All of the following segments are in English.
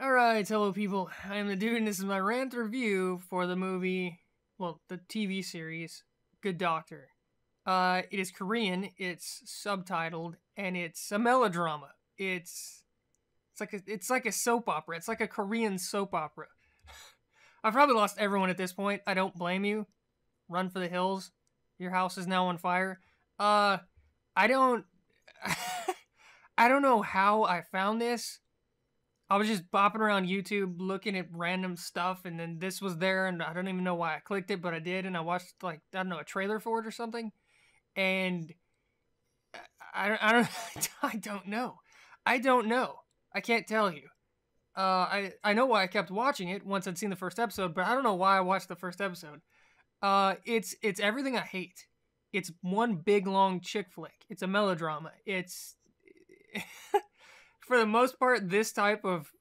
Alright, hello people. I am the dude and this is my rant review for the movie, well, the TV series, Good Doctor. It is Korean, it's subtitled, and it's a melodrama. It's like a soap opera. It's like a Korean soap opera. I've probably lost everyone at this point. I don't blame you. Run for the hills. Your house is now on fire. I don't I don't know how I found this. I was just bopping around YouTube looking at random stuff, and then this was there, and I don't even know why I clicked it, but I did, and I watched, like, I don't know, a trailer for it or something, and I don't, I don't know. I don't know. I can't tell you. I know why I kept watching it once I'd seen the first episode, but I don't know why I watched the first episode. It's everything I hate. It's one big, long chick flick. It's a melodrama. It's... For the most part, this type of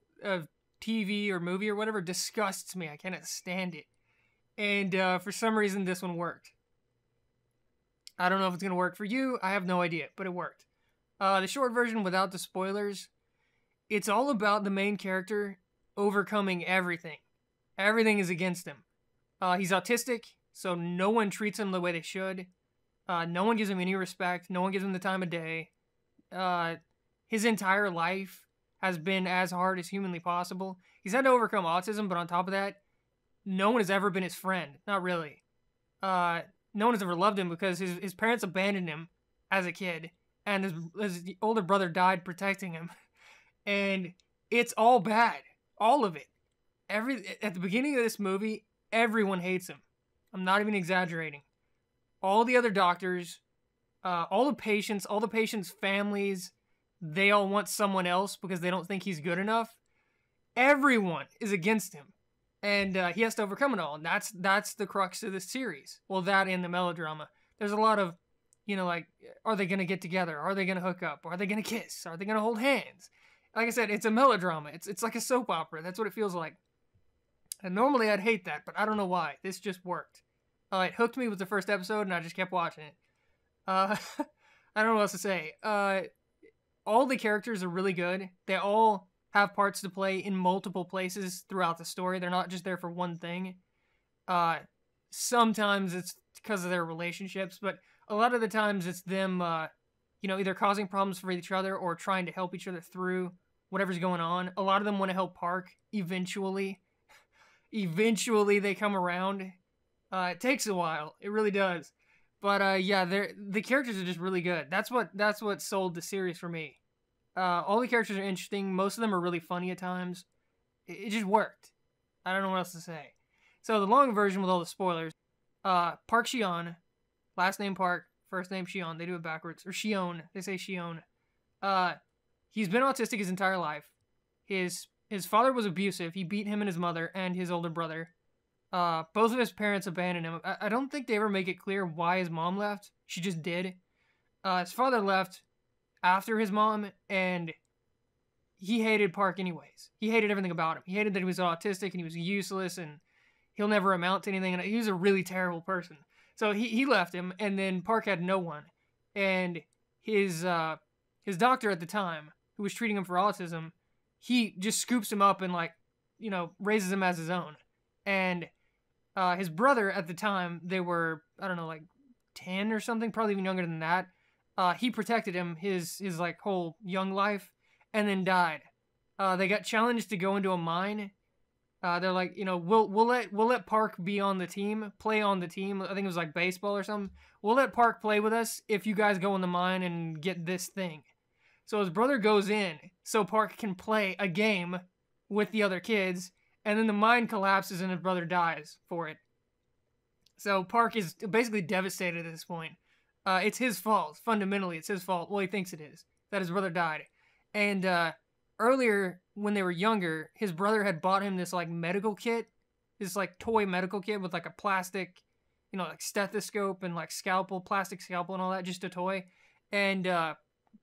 TV or movie or whatever disgusts me. I cannot stand it. And for some reason, this one worked. I don't know if it's going to work for you. I have no idea, but it worked. The short version without the spoilers, it's all about the main character overcoming everything. Everything is against him. He's autistic, so no one treats him the way they should. No one gives him any respect. No one gives him the time of day. His entire life has been as hard as humanly possible. He's had to overcome autism, but on top of that, no one has ever been his friend. Not really. No one has ever loved him because his parents abandoned him as a kid, and his older brother died protecting him. And it's all bad. All of it. At the beginning of this movie, everyone hates him. I'm not even exaggerating. All the other doctors, all the patients' families, they all want someone else because they don't think he's good enough. Everyone is against him. And he has to overcome it all. And that's the crux of the series. Well, that and the melodrama. There's a lot of, like, are they going to get together? Are they going to hook up? Are they going to kiss? Are they going to hold hands? Like I said, it's a melodrama. It's like a soap opera. That's what it feels like. And normally I'd hate that, but I don't know why. This just worked. It hooked me with the first episode, and I just kept watching it. I don't know what else to say. All the characters are really good. They all have parts to play in multiple places throughout the story. They're not just there for one thing. Sometimes it's because of their relationships, but a lot of the times it's them, either causing problems for each other or trying to help each other through whatever's going on. A lot of them want to help Park eventually. Eventually they come around. It takes a while. It really does. But yeah, the characters are just really good. That's what sold the series for me. All the characters are interesting. Most of them are really funny at times. It just worked. I don't know what else to say. So the long version with all the spoilers. Park shi-on, last name Park, first name shi-on. They do it backwards. Or shi-on. They say shi-on. He's been autistic his entire life. His father was abusive. He beat him and his mother and his older brother. Both of his parents abandoned him. I don't think they ever make it clear why his mom left. She just did. His father left after his mom, and he hated Park anyways. He hated everything about him. He hated that he was autistic and he was useless and he'll never amount to anything. And he was a really terrible person. So he left him, and then Park had no one. And his doctor at the time, who was treating him for autism, he just scoops him up and, raises him as his own. And his brother at the time, they were, I don't know, 10 or something, probably even younger than that. He protected him his whole young life, and then died. They got challenged to go into a mine. They're like, we'll let Park be on the team, play on the team. I think it was like baseball or something. We'll let Park play with us if you guys go in the mine and get this thing. So his brother goes in so Park can play a game with the other kids. And then the mine collapses and his brother dies for it. So Park is basically devastated at this point. It's his fault. Fundamentally, it's his fault. Well, he thinks it is. That his brother died. And earlier, when they were younger, his brother had bought him this, medical kit. This, toy medical kit with, a plastic, stethoscope and, scalpel, plastic scalpel and all that. Just a toy. And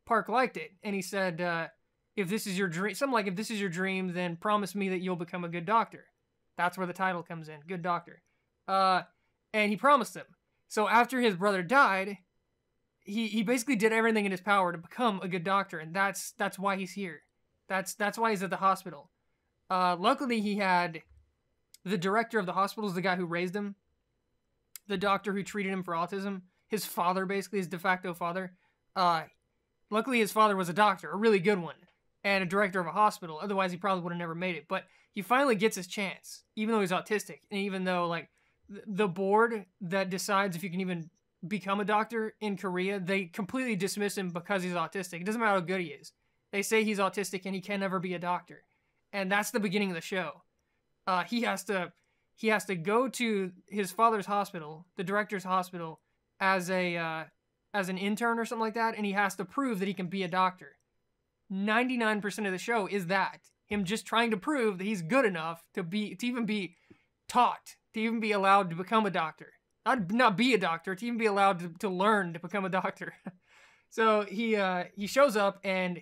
Park liked it. And he said... if this is your dream, if this is your dream, then promise me that you'll become a good doctor. That's where the title comes in, Good Doctor. And he promised him. So after his brother died, he basically did everything in his power to become a good doctor, and that's why he's here. That's why he's at the hospital. Luckily, he had the director of the hospital, is the guy who raised him, the doctor who treated him for autism, his father, basically, his de facto father. Luckily, his father was a doctor, a really good one, and a director of a hospital. Otherwise, he probably would have never made it. But he finally gets his chance, even though he's autistic, and even though, like, the board that decides if you can even become a doctor in Korea, they completely dismiss him because he's autistic. It doesn't matter how good he is. They say he's autistic and he can never be a doctor. And that's the beginning of the show. He has to go to his father's hospital, the director's hospital, as an intern or something like that, and he has to prove that he can be a doctor. 99% of the show is that him just trying to prove that he's good enough to even be taught, to even be allowed to become a doctor. Not be a doctor, to even be allowed to learn to become a doctor. So he shows up, and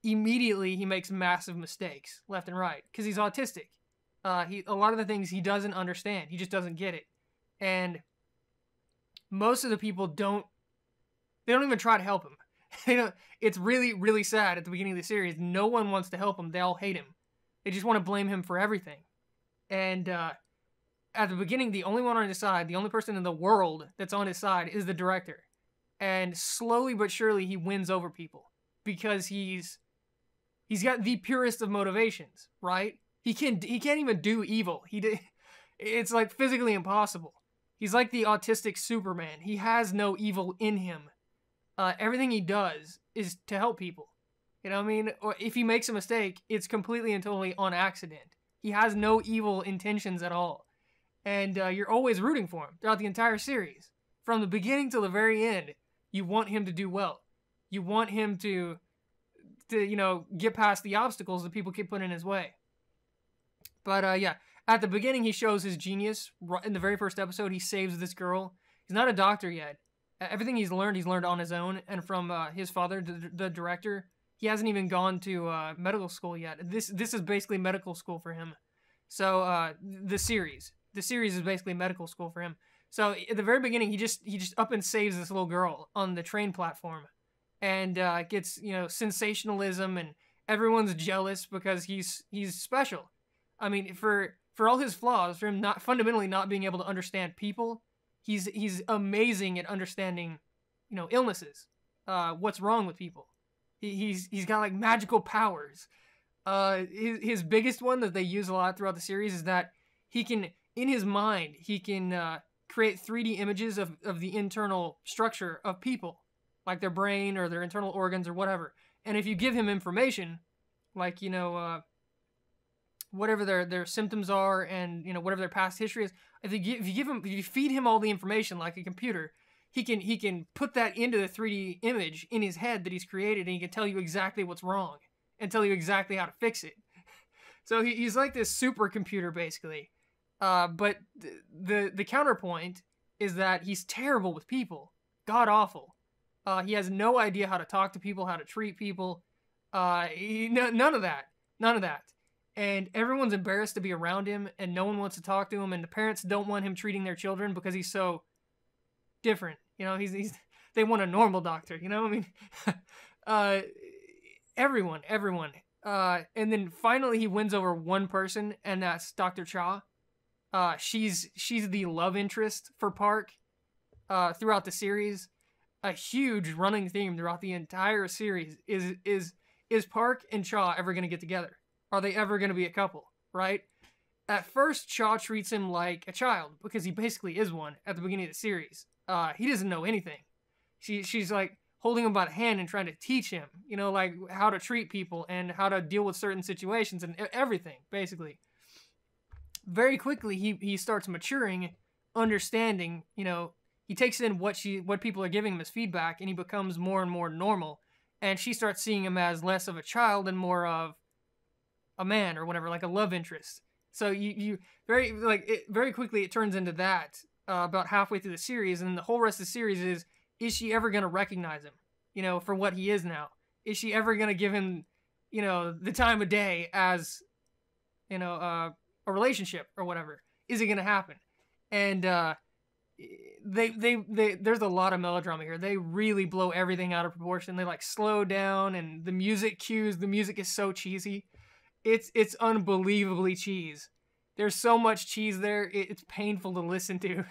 immediately he makes massive mistakes left and right because he's autistic. A lot of the things he doesn't understand. He just doesn't get it. And most of the people don't even try to help him. It's really, really sad at the beginning of the series. No one wants to help him. They all hate him. They just want to blame him for everything. And at the beginning, the only one on his side, the only person in the world that's on his side is the director. And slowly but surely he wins over people because he's got the purest of motivations, right? He can't even do evil. It's like physically impossible. He's like the autistic Superman. He has no evil in him. Everything he does is to help people. You know what I mean? Or if he makes a mistake, it's completely and totally on accident. He has no evil intentions at all. And you're always rooting for him throughout the entire series. From the beginning till the very end, you want him to do well. You want him to get past the obstacles that people keep putting in his way. But yeah, at the beginning, he shows his genius. In the very first episode, he saves this girl. He's not a doctor yet. Everything he's learned on his own, and from his father, the director. He hasn't even gone to medical school yet. This is basically medical school for him. So the series is basically medical school for him. So at the very beginning, he just up and saves this little girl on the train platform, and gets sensationalism, and everyone's jealous because he's special. I mean, for all his flaws, for him fundamentally not being able to understand people, he's amazing at understanding, illnesses, what's wrong with people. He's got like magical powers. His biggest one that they use a lot throughout the series is that he can, in his mind, he can create 3D images of the internal structure of people, like their brain or their internal organs or whatever. And if you give him information, like whatever their symptoms are, and whatever their past history is, if you feed him all the information like a computer, he can put that into the 3D image in his head that he's created, and he can tell you exactly what's wrong and tell you exactly how to fix it. So he's like this supercomputer basically. But the counterpoint is that he's terrible with people, god awful. He has no idea how to talk to people, how to treat people. None of that. And everyone's embarrassed to be around him, and no one wants to talk to him, and the parents don't want him treating their children because he's so different. They want a normal doctor, I mean? Everyone. And then finally he wins over one person, and that's Dr. Cha. She's the love interest for Park throughout the series. A huge running theme throughout the entire series is Park and Cha ever going to get together? Are they ever going to be a couple, right? At first, Cha treats him like a child, because he basically is one at the beginning of the series. He doesn't know anything. She's like holding him by the hand and trying to teach him, like how to treat people and how to deal with certain situations and everything, basically. Very quickly, he starts maturing, understanding, he takes in what people are giving him as feedback, and he becomes more and more normal. And she starts seeing him as less of a child and more of a man or whatever, like a love interest. So you very quickly it turns into that about halfway through the series, and the whole rest of the series is she ever going to recognize him, for what he is now? Is she ever going to give him, the time of day as, a relationship or whatever? Is it going to happen? And there's a lot of melodrama here. They really blow everything out of proportion. They like slow down, and the music is so cheesy. It's unbelievably cheese. There's so much cheese there. It's painful to listen to.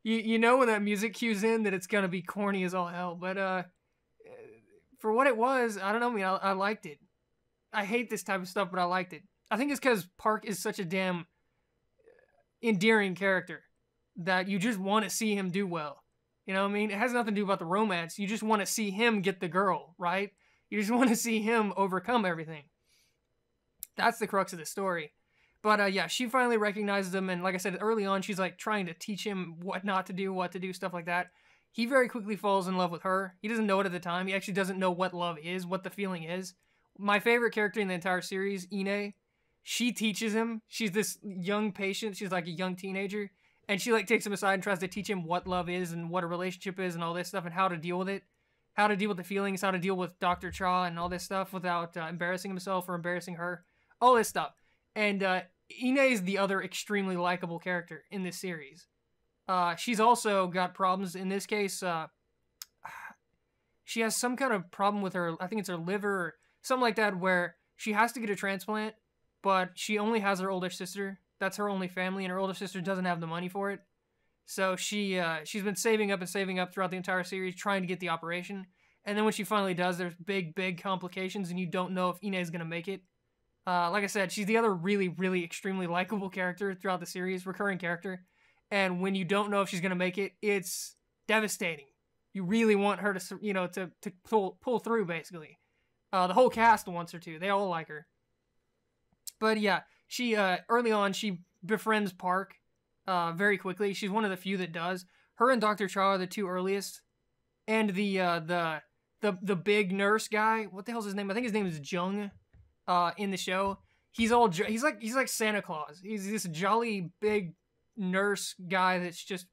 You know when that music cues in that it's gonna be corny as all hell. But for what it was, I don't know. I mean, I liked it. I hate this type of stuff, but I liked it. I think it's because Park is such a damn endearing character that you just want to see him do well. You know what I mean? It has nothing to do about the romance. You just want to see him get the girl, right? You just want to see him overcome everything. That's the crux of the story. But yeah, she finally recognizes him, and like I said early on, she's like trying to teach him what not to do, what to do, stuff like that. He very quickly falls in love with her. He doesn't know it at the time. He actually doesn't know what love is, what the feeling is. My favorite character in the entire series, Ine, she teaches him. She's this young patient. She's like a young teenager. And she like takes him aside and tries to teach him what love is and what a relationship is and all this stuff and how to deal with it. How to deal with the feelings, how to deal with Dr. Cha and all this stuff without embarrassing himself or embarrassing her. All this stuff. And Ine is the other extremely likable character in this series. She's also got problems. In this case, she has some kind of problem with her, I think it's her liver or something like that, where she has to get a transplant, but she only has her older sister. That's her only family, and her older sister doesn't have the money for it. So she's been saving up throughout the entire series, trying to get the operation. And then when she finally does, there's big complications, and you don't know if Ine is going to make it. Like I said, she's the other really extremely likable character throughout the series, recurring character. And when you don't know if she's going to make it, it's devastating. You really want her to, you know, to pull through, basically. The whole cast wants her to. They all like her. But yeah, she early on she befriends Park very quickly. She's one of the few that does. Her and Dr. Cha are the two earliest. And the big nurse guy, what the hell's his name? I think his name is Jung in the show. He's like Santa Claus. He's this jolly big nurse guy that's just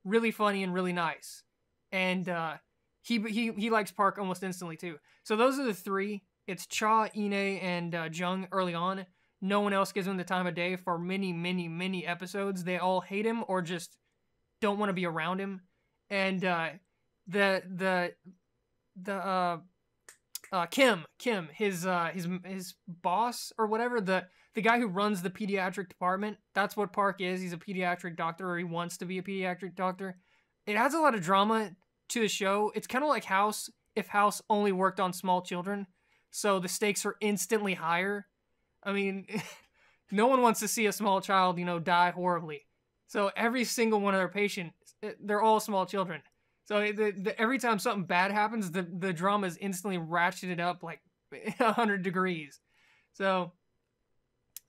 really funny and really nice. And he likes Park almost instantly too. So those are the three. It's Cha, Ine, and Jung early on. No one else gives him the time of day for many episodes. They all hate him or just don't want to be around him. And Kim, his boss or whatever, the guy who runs the pediatric department, that's what Park is. He's a pediatric doctor, or he wants to be a pediatric doctor. It adds a lot of drama to the show. It's kind of like House, if House only worked on small children, so the stakes are instantly higher. I mean, no one wants to see a small child, you know, die horribly. So every single one of their patients, they're all small children. So every time something bad happens, the drama is instantly ratcheted up like 100 degrees. So,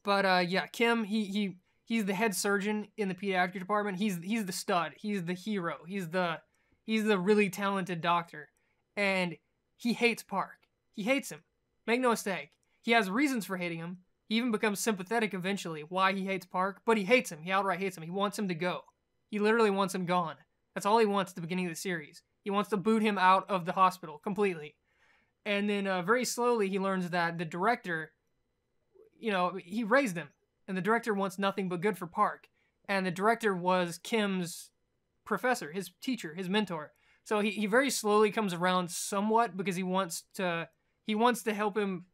but yeah, Kim, he's the head surgeon in the pediatric department. He's the stud. He's the hero. He's the really talented doctor, and he hates Park. He hates him. Make no mistake. He has reasons for hating him. He even becomes sympathetic eventually why he hates Park, but he hates him. He outright hates him. He wants him to go. He literally wants him gone. That's all he wants at the beginning of the series. He wants to boot him out of the hospital completely. And then very slowly he learns that the director, you know, he raised him. And the director wants nothing but good for Park. And the director was Kim's professor, his teacher, his mentor. So he very slowly comes around somewhat because he wants to help him.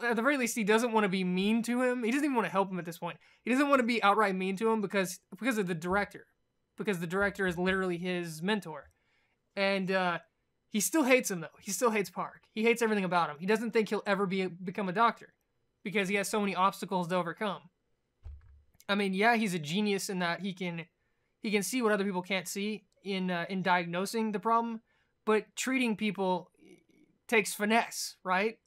At the very least, he doesn't want to be mean to him. He doesn't even want to help him at this point. He doesn't want to be outright mean to him because of the director. Because the director is literally his mentor. And he still hates him, though. He still hates Park. He hates everything about him. He doesn't think he'll ever become a doctor because he has so many obstacles to overcome. I mean, yeah, he's a genius in that he can see what other people can't see in diagnosing the problem, but treating people takes finesse, right?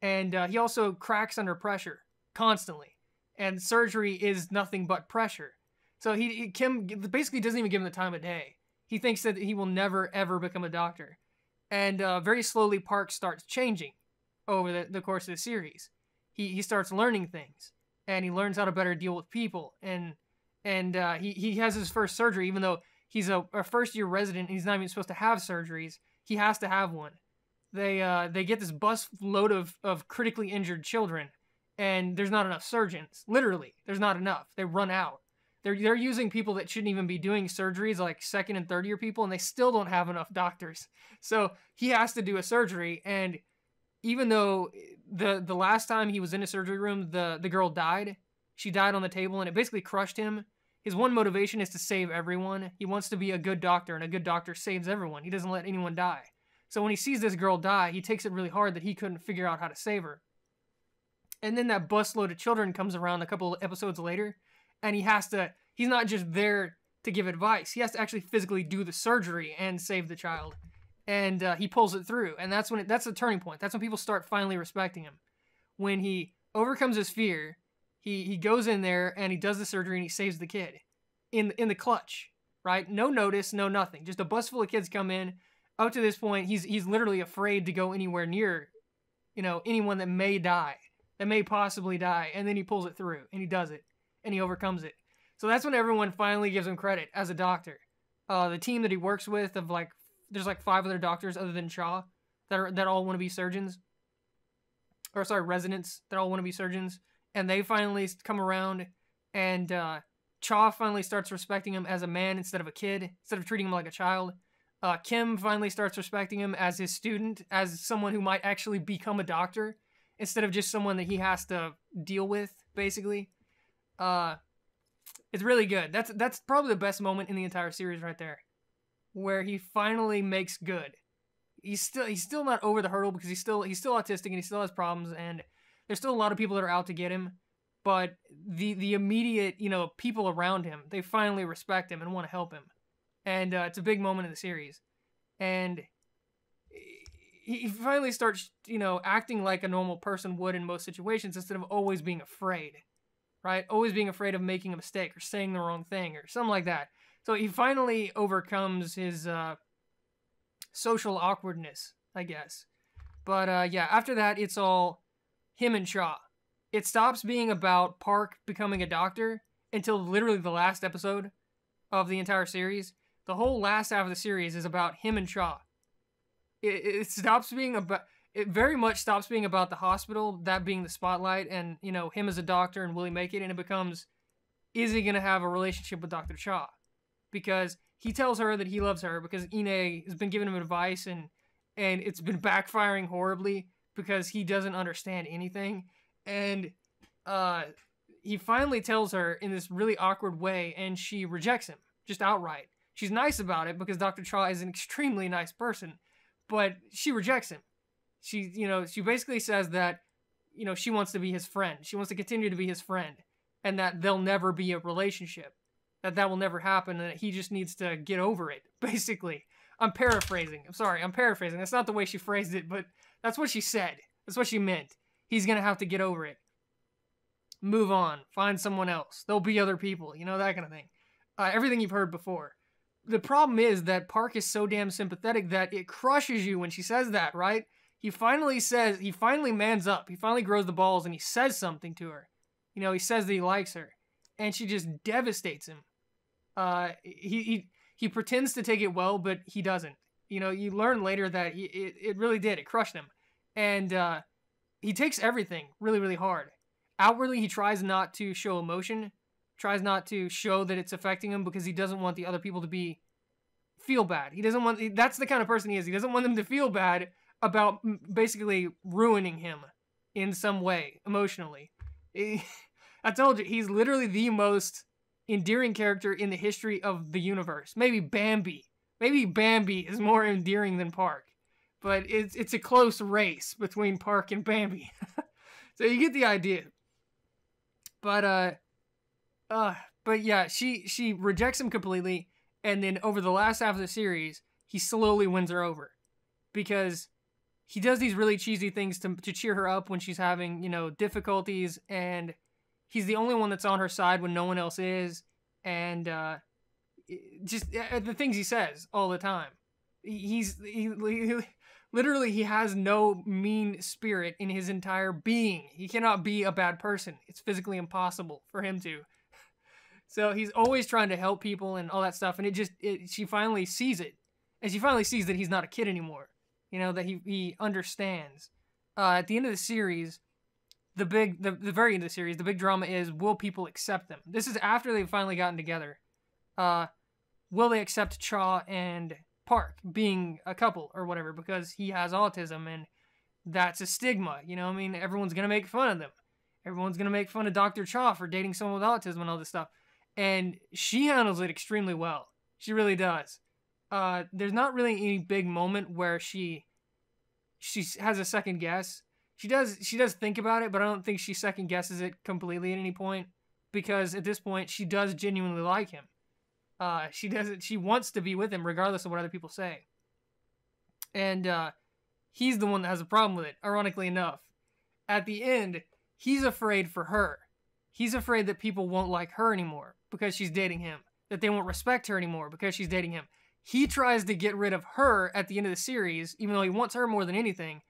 And he also cracks under pressure constantly. And surgery is nothing but pressure. So Kim basically doesn't even give him the time of day. He thinks that he will never, ever become a doctor. And very slowly, Park starts changing over the course of the series. He starts learning things. And he learns how to better deal with people. And he has his first surgery, even though he's a first-year resident and he's not even supposed to have surgeries. He has to have one. They get this bus load of critically injured children, and there's not enough surgeons. Literally, there's not enough. They run out. They're using people that shouldn't even be doing surgeries, like second and third year people, and they still don't have enough doctors. So he has to do a surgery, and even though the last time he was in a surgery room, the girl died. She died on the table, and it basically crushed him. His one motivation is to save everyone. He wants to be a good doctor, and a good doctor saves everyone. He doesn't let anyone die. So when he sees this girl die, he takes it really hard that he couldn't figure out how to save her. And then that busload of children comes around a couple of episodes later, and he's not just there to give advice. He has to actually physically do the surgery and save the child. And he pulls it through. And that's the turning point. That's when people start finally respecting him. When he overcomes his fear, he goes in there and he does the surgery and he saves the kid in the clutch, right? No notice, no nothing. Just a bus full of kids come in. Up to this point, he's literally afraid to go anywhere near, anyone that may die, that may possibly die. And then he pulls it through and he does it and he overcomes it. So that's when everyone finally gives him credit as a doctor. The team that he works with there's 5 other doctors other than Cha that all want to be surgeons. Or sorry, residents that all want to be surgeons. And they finally come around, and Cha finally starts respecting him as a man instead of a kid, instead of treating him like a child. Kim finally starts respecting him as his student, as someone who might actually become a doctor, instead of just someone that he has to deal with, basically. It's really good. That's probably the best moment in the entire series right there, where he finally makes good. He's still not over the hurdle because he's still autistic and he still has problems, and there's still a lot of people that are out to get him, but the immediate, people around him, they finally respect him and want to help him. And it's a big moment in the series. And he finally starts, acting like a normal person would in most situations instead of always being afraid, right? Always being afraid of making a mistake or saying the wrong thing or something like that. So he finally overcomes his social awkwardness, I guess. But yeah, after that, it's all him and Cha. It stops being about Park becoming a doctor until literally the last episode of the entire series. The whole last half of the series is about him and Cha. It stops being about... It very much stops being about the hospital, that being the spotlight, and, him as a doctor and will he make it? And it becomes, is he going to have a relationship with Dr. Cha? Because he tells her that he loves her because Ine has been giving him advice and it's been backfiring horribly because he doesn't understand anything. And he finally tells her in this really awkward way, and she rejects him, just outright. She's nice about it because Dr. Cha is an extremely nice person, but she rejects him. She basically says that, she wants to be his friend. She wants to continue to be his friend, and that there'll never be a relationship, that will never happen, and that he just needs to get over it, basically. I'm paraphrasing. I'm sorry, I'm paraphrasing. That's not the way she phrased it, but that's what she said. That's what she meant. He's going to have to get over it. Move on. Find someone else. There'll be other people. That kind of thing. Everything you've heard before. The problem is that Park is so damn sympathetic that it crushes you when she says that, right? He finally mans up. He finally grows the balls and he says something to her. He says that he likes her. And she just devastates him. He pretends to take it well, but he doesn't. You learn later that it really did. It crushed him. And he takes everything really, really hard. Outwardly, he tries not to show emotion, tries not to show that it's affecting him because he doesn't want the other people to feel bad. That's the kind of person he is. He doesn't want them to feel bad about basically ruining him in some way, emotionally. I told you, he's literally the most endearing character in the history of the universe. Maybe Bambi. Maybe Bambi is more endearing than Park. But it's a close race between Park and Bambi. So you get the idea. But yeah, she rejects him completely, and then over the last half of the series, he slowly wins her over. Because he does these really cheesy things to cheer her up when she's having, difficulties, and he's the only one that's on her side when no one else is, and just the things he says all the time. He literally, he has no mean spirit in his entire being. He cannot be a bad person. It's physically impossible for him to. So he's always trying to help people and all that stuff, and she finally sees it. And she finally sees that he's not a kid anymore. That he understands. At the end of the series, the very end of the series, the big drama is, will people accept them? This is after they've finally gotten together. Will they accept Cha and Park being a couple or whatever, because he has autism and that's a stigma. You know what I mean? Everyone's going to make fun of them. Everyone's going to make fun of Dr. Cha for dating someone with autism and all this stuff. And she handles it extremely well. She really does. There's not really any big moment where she has a second guess. She does think about it, but I don't think she second guesses it completely at any point, because at this point she does genuinely like him. She wants to be with him regardless of what other people say. And he's the one that has a problem with it, ironically enough. At the end, he's afraid for her. He's afraid that people won't like her anymore because she's dating him, that they won't respect her anymore because she's dating him. He tries to get rid of her at the end of the series, even though he wants her more than anything,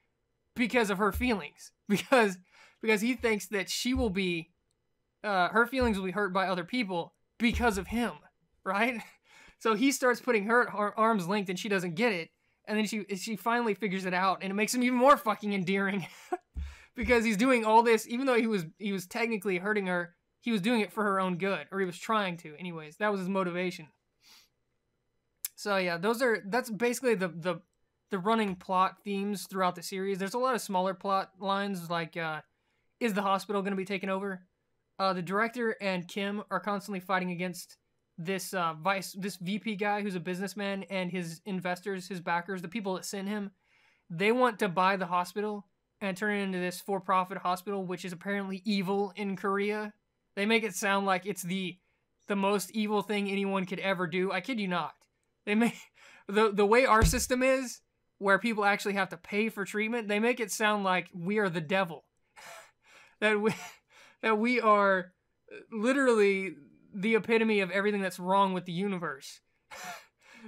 because of her feelings. Because he thinks that she will be, her feelings will be hurt by other people because of him, right? So he starts putting her at arm's length and she doesn't get it. And then she finally figures it out, and it makes him even more fucking endearing. Because he's doing all this, even though he was technically hurting her, he was doing it for her own good, or he was trying to. Anyways, that was his motivation. So yeah, that's basically the running plot themes throughout the series. There's a lot of smaller plot lines, like is the hospital going to be taken over? The director and Kim are constantly fighting against this VP guy who's a businessman, and his investors, his backers, the people that sent him. They want to buy the hospital and turn it into this for-profit hospital, which is apparently evil in Korea. They make it sound like it's the most evil thing anyone could ever do. I kid you not. They make the way our system is, where people actually have to pay for treatment, they make it sound like we are the devil. that we are literally the epitome of everything that's wrong with the universe.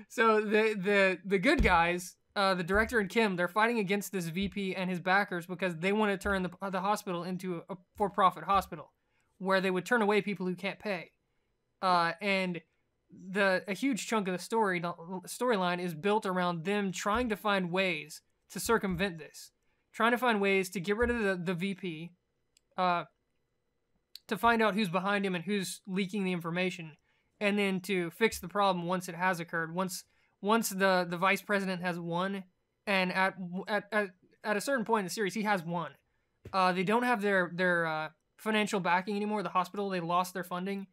So the good guys, the director and Kim, they're fighting against this VP and his backers because they want to turn the hospital into a for-profit hospital where they would turn away people who can't pay. And a huge chunk of the storyline is built around them trying to find ways to circumvent this, trying to find ways to get rid of the VP, to find out who's behind him and who's leaking the information, and then to fix the problem once it has occurred. Once the vice president has won, and at a certain point in the series, he has won. They don't have their financial backing anymore. The hospital, they lost their funding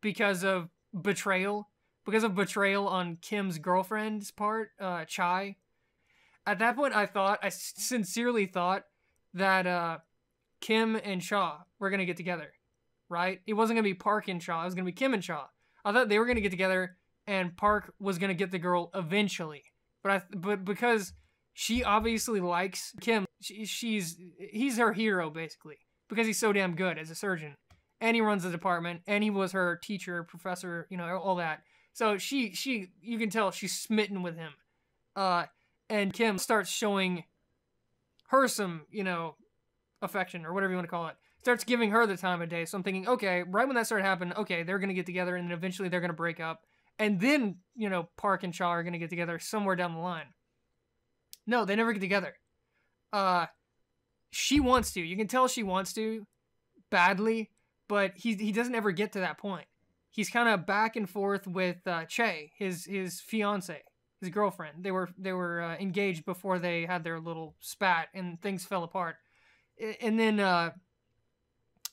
because of betrayal. Because of betrayal on Kim's girlfriend's part, Chai. At that point, I sincerely thought that Kim and Cha were going to get together, right? It wasn't going to be Park and Cha. It was going to be Kim and Cha. I thought they were going to get together and Park was going to get the girl eventually. But because she obviously likes Kim, he's her hero, basically. Because he's so damn good as a surgeon. And he runs the department. And he was her teacher, professor, all that. So you can tell she's smitten with him. And Kim starts showing her some, affection or whatever you want to call it. Starts giving her the time of day. So I'm thinking, okay, right when that started happening, okay, they're going to get together and then eventually they're going to break up. And then, Park and Cha are going to get together somewhere down the line. No, they never get together. She wants to. You can tell she wants to badly, but he doesn't ever get to that point. He's kind of back and forth with Chae, his fiance, his girlfriend. They were engaged before they had their little spat and things fell apart. And then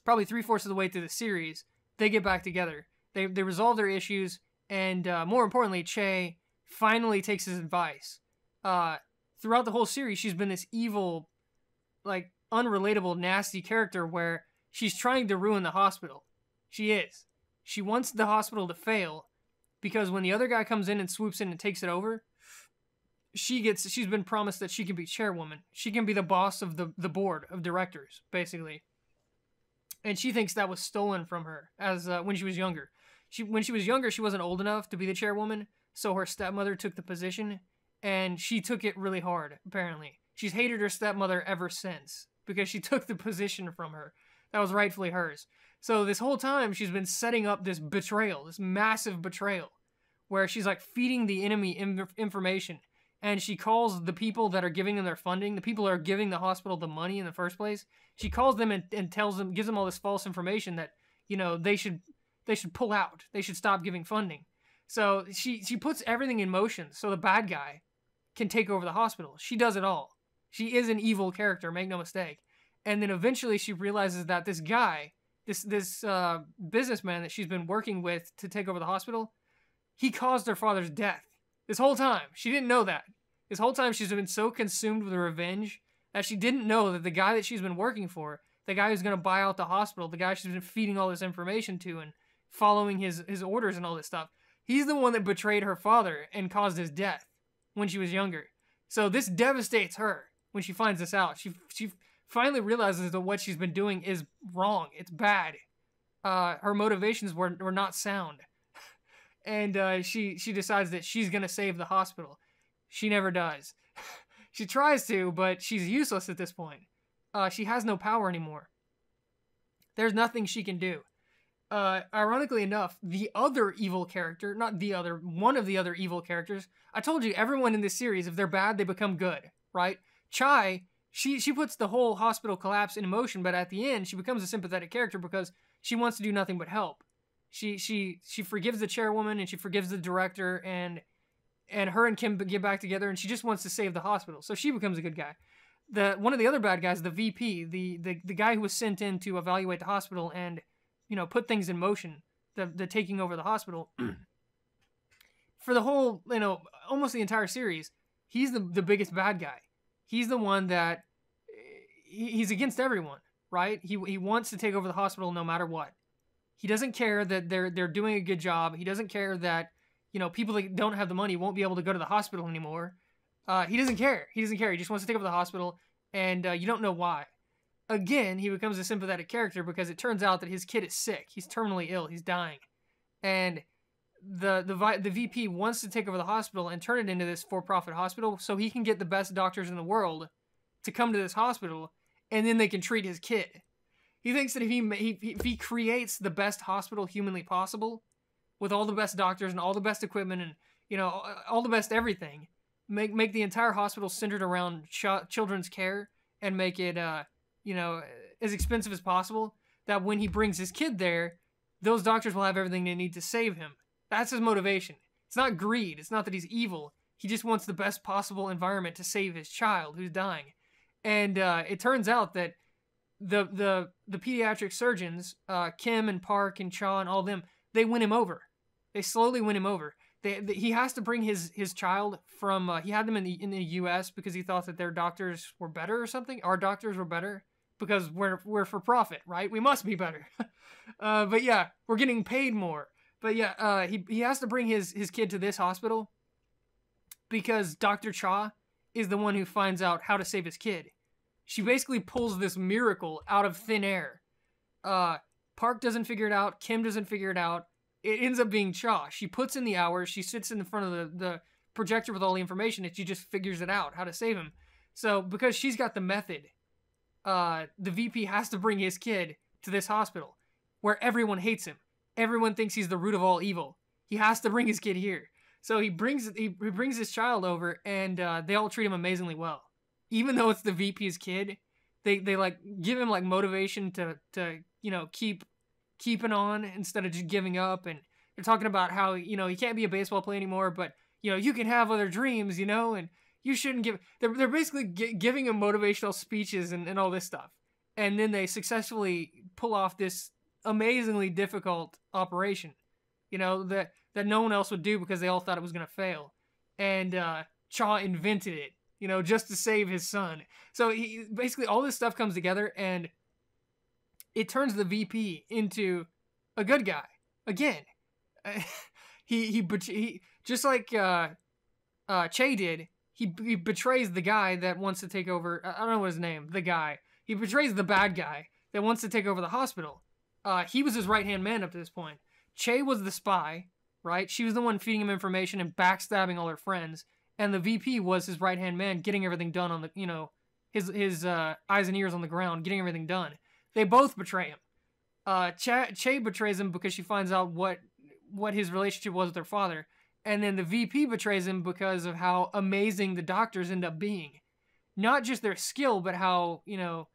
probably 3/4 of the way through the series, they get back together. They resolve their issues, and more importantly, Chae finally takes his advice. Throughout the whole series, she's been this evil, like, unrelatable, nasty character where she's trying to ruin the hospital. She is. She wants the hospital to fail because when the other guy comes in and swoops in and takes it over, she's been promised that she can be chairwoman. She can be the boss of the board of directors, basically. And she thinks that was stolen from her as when she was younger. When she was younger, she wasn't old enough to be the chairwoman, so her stepmother took the position, and she took it really hard, apparently. She's hated her stepmother ever since because she took the position from her. That was rightfully hers. So this whole time, she's been setting up this betrayal, this massive betrayal, where she's like feeding the enemy information. And she calls the people that are giving them their funding, the people that are giving the hospital the money in the first place, she calls them and tells them, gives them all this false information that, they should pull out. They should stop giving funding. So she puts everything in motion so the bad guy can take over the hospital. She does it all. She is an evil character, make no mistake. And then eventually she realizes that this guy, this businessman that she's been working with to take over the hospital, he caused her father's death. This whole time. She didn't know that. This whole time she's been so consumed with revenge that she didn't know that the guy that she's been working for, the guy who's going to buy out the hospital, the guy she's been feeding all this information to and following his orders and all this stuff, he's the one that betrayed her father and caused his death when she was younger. So this devastates her when she finds this out. She finally realizes that what she's been doing is wrong. It's bad. Her motivations were not sound. And she decides that she's going to save the hospital. She never does. She tries to, but she's useless at this point. She has no power anymore. There's nothing she can do. Ironically enough, the other evil character, not the other, one of the other evil characters, I told you, everyone in this series, if they're bad, they become good, right? Chae, she puts the whole hospital collapse in motion, but at the end, she becomes a sympathetic character because she wants to do nothing but help. She forgives the chairwoman and she forgives the director, and her and Kim get back together, and she just wants to save the hospital. So she becomes a good guy. One of the other bad guys, the VP, the guy who was sent in to evaluate the hospital and, you know, put things in motion, the taking over the hospital. For the whole, you know, almost the entire series, he's the biggest bad guy. He's the one that he's against everyone, right? He wants to take over the hospital no matter what. He doesn't care that they're doing a good job. He doesn't care that, you know, people that don't have the money won't be able to go to the hospital anymore. He doesn't care. He doesn't care. He just wants to take over the hospital, and you don't know why. Again, he becomes a sympathetic character because it turns out that his kid is sick. He's terminally ill. He's dying. And the VP wants to take over the hospital and turn it into this for-profit hospital so he can get the best doctors in the world to come to this hospital, and then they can treat his kid. He thinks that if he creates the best hospital humanly possible, with all the best doctors and all the best equipment and, you know, all the best everything, make the entire hospital centered around children's care and make it, you know, as expensive as possible, that when he brings his kid there, those doctors will have everything they need to save him. That's his motivation. It's not greed. It's not that he's evil. He just wants the best possible environment to save his child who's dying. And it turns out that the pediatric surgeons, Kim and Park and Cha and all of them, they win him over. They slowly win him over. He has to bring his child from, he had them in the U.S. because he thought that their doctors were better or something. Our doctors were better because we're for profit, right? We must be better. But yeah, we're getting paid more. But yeah, he has to bring his kid to this hospital because Dr. Cha is the one who finds out how to save his kid. She basically pulls this miracle out of thin air. Park doesn't figure it out. Kim doesn't figure it out. It ends up being Cha. She puts in the hours. She sits in front of the projector with all the information, and she just figures it out, how to save him. So because she's got the method, the VP has to bring his kid to this hospital where everyone hates him. Everyone thinks he's the root of all evil. He has to bring his kid here. So he brings his child over, and they all treat him amazingly well. Even though it's the VP's kid, they like give him like motivation to you know, keeping on instead of just giving up. And they're talking about how, you know, he can't be a baseball player anymore, but, you know, you can have other dreams, you know, and you shouldn't give. They're basically giving him motivational speeches and all this stuff. And then they successfully pull off this amazingly difficult operation, you know, that no one else would do because they all thought it was going to fail. And Cha invented it, you know, just to save his son. So basically all this stuff comes together, and it turns the VP into a good guy again. He just like Chae did. He betrays the guy that wants to take over. I don't know what his name. The guy. He betrays the bad guy that wants to take over the hospital. He was his right-hand man up to this point. Chae was the spy, right? She was the one feeding him information and backstabbing all her friends. And the VP was his right-hand man, getting everything done on the, you know, his eyes and ears on the ground, getting everything done. They both betray him. Chae betrays him because she finds out what his relationship was with her father. And then the VP betrays him because of how amazing the doctors end up being. Not just their skill, but how, you know,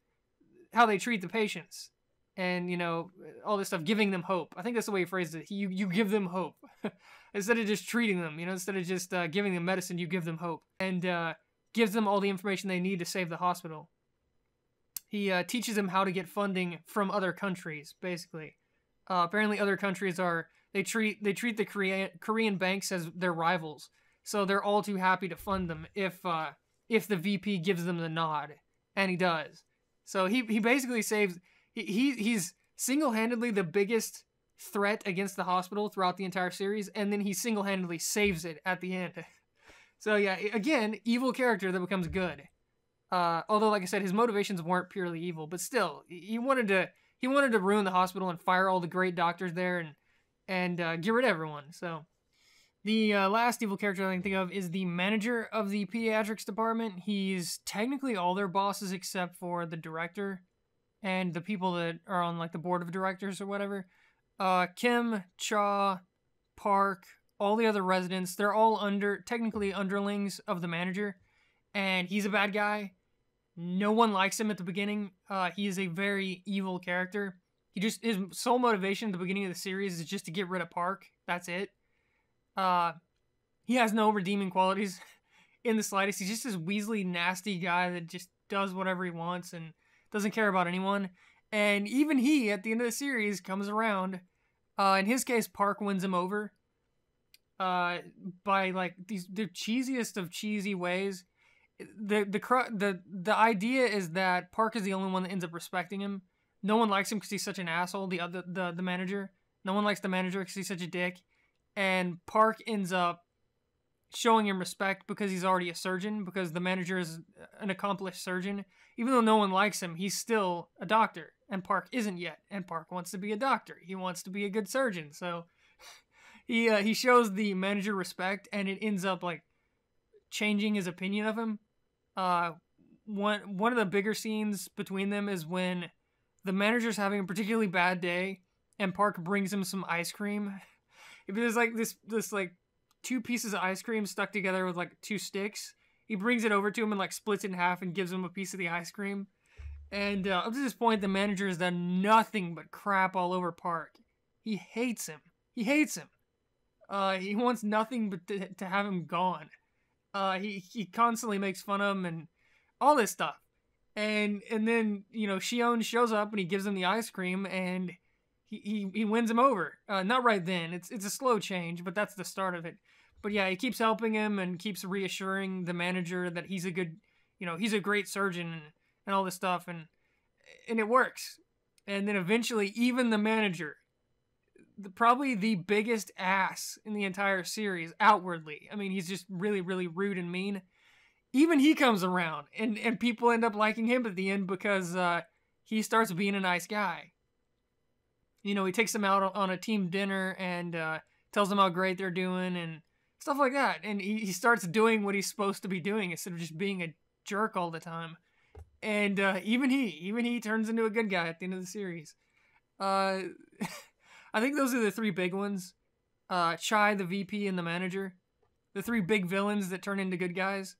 how they treat the patients. And, you know, all this stuff, giving them hope. I think that's the way he phrased it. You give them hope. Instead of just treating them, you know, instead of just giving them medicine, you give them hope. And gives them all the information they need to save the hospital. He teaches them how to get funding from other countries, basically. Apparently other countries they treat the Korean banks as their rivals. So they're all too happy to fund them if the VP gives them the nod, and he does. So he basically saves. He's single-handedly the biggest threat against the hospital throughout the entire series, and then he single-handedly saves it at the end. So yeah, again, evil character that becomes good. Although, like I said, his motivations weren't purely evil, but still, he wanted to ruin the hospital and fire all the great doctors there and get rid of everyone. So the last evil character I can think of is the manager of the pediatrics department. He's technically all their bosses except for the director and the people that are on like the board of directors or whatever. Kim, Cha, Park, all the other residents, they're all technically underlings of the manager, and he's a bad guy. No one likes him at the beginning. He is a very evil character. His sole motivation at the beginning of the series is just to get rid of Park. That's it. He has no redeeming qualities in the slightest. He's just this Weasley nasty guy that just does whatever he wants and doesn't care about anyone. And even he, at the end of the series, comes around. In his case, Park wins him over. By like the cheesiest of cheesy ways. The idea is that Park is the only one that ends up respecting him. No one likes him because he's such an asshole. The manager. No one likes the manager because he's such a dick. And Park ends up showing him respect because he's already a surgeon. Because the manager is an accomplished surgeon. Even though no one likes him, he's still a doctor. And Park isn't yet. And Park wants to be a doctor. He wants to be a good surgeon. So he shows the manager respect, and it ends up like changing his opinion of him. One of the bigger scenes between them is when the manager's having a particularly bad day, and Park brings him some ice cream. There's like this like 2 pieces of ice cream stuck together with like 2 sticks. He brings it over to him and like splits it in half and gives him a piece of the ice cream. And up to this point, the manager has done nothing but crap all over Park. He hates him. He wants nothing but to have him gone. He constantly makes fun of him and all this stuff. And then, you know, shi-on shows up and he gives him the ice cream and he wins him over. Not right then. It's a slow change, but that's the start of it. But yeah, he keeps helping him and keeps reassuring the manager that he's a good, you know, he's a great surgeon and all this stuff, and it works. And then eventually, even the manager, probably the biggest ass in the entire series, outwardly. I mean, he's just really, really rude and mean. Even he comes around, and people end up liking him at the end because he starts being a nice guy. You know, he takes them out on a team dinner and tells them how great they're doing and stuff like that. And he starts doing what he's supposed to be doing instead of just being a jerk all the time. And even he turns into a good guy at the end of the series. I think those are the 3 big ones. Chai, the VP, and the manager. The 3 big villains that turn into good guys.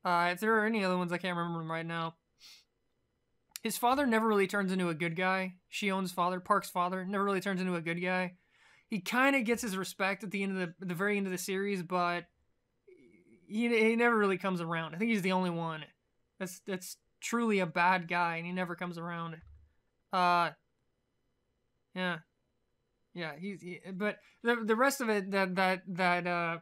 If there are any other ones, I can't remember them right now. His father never really turns into a good guy. shi-on's father, Park's father, never really turns into a good guy. He kind of gets his respect at the end of the very end of the series, but he never really comes around. I think he's the only one that's truly a bad guy, and he never comes around. Yeah. But the rest of it that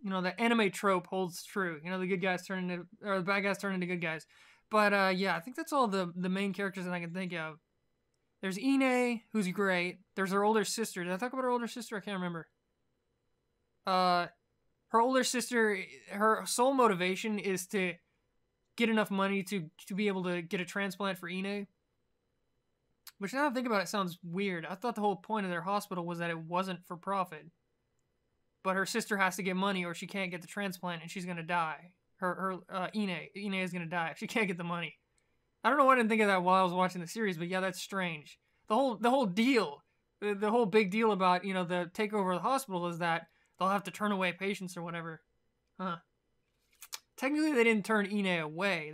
you know, the anime trope holds true. You know, the good guys turn into, or the bad guys turn into good guys. But yeah, I think that's all the main characters that I can think of. There's Ine, who's great. There's her older sister. Did I talk about her older sister? I can't remember. Her older sister, her sole motivation is to get enough money to be able to get a transplant for Ine. Which, now that I think about it, sounds weird. I thought the whole point of their hospital was that it wasn't for profit. But her sister has to get money or she can't get the transplant and she's going to die. Ine is going to die if she can't get the money. I don't know why I didn't think of that while I was watching the series, but yeah, that's strange. The whole deal, the whole big deal about, you know, the takeover of the hospital is that they'll have to turn away patients or whatever. Huh. Technically, they didn't turn Ine away.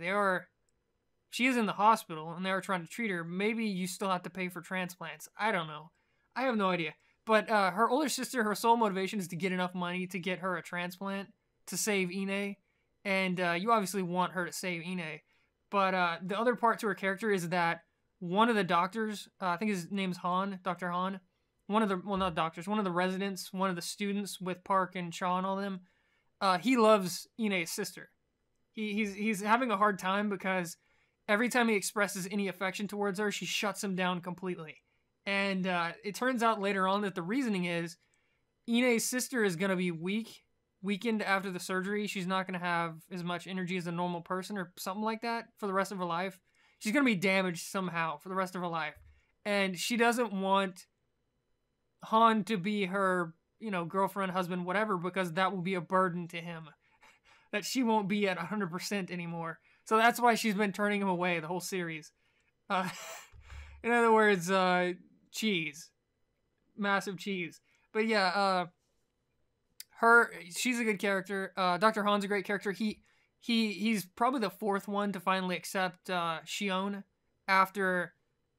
She is in the hospital and they are trying to treat her. Maybe you still have to pay for transplants. I don't know. I have no idea. But her older sister, her sole motivation is to get enough money to get her a transplant to save Ine. and you obviously want her to save Ine. But the other part to her character is that one of the doctors, I think his name's Han, Dr. Han, one of the, well, not doctors, one of the residents, one of the students with Park and Cha and all them, he loves Ine's sister. He's having a hard time because every time he expresses any affection towards her, she shuts him down completely. And it turns out later on that the reasoning is Ine's sister is going to be weakened after the surgery. She's not going to have as much energy as a normal person or something like that for the rest of her life. She's going to be damaged somehow for the rest of her life. And she doesn't want Han to be her, girlfriend, husband, whatever, because that will be a burden to him. That she won't be at 100% anymore. So that's why she's been turning him away the whole series. In other words, cheese. Massive cheese. But yeah, she's a good character. Dr. Han's a great character. He's probably the fourth one to finally accept shi-on after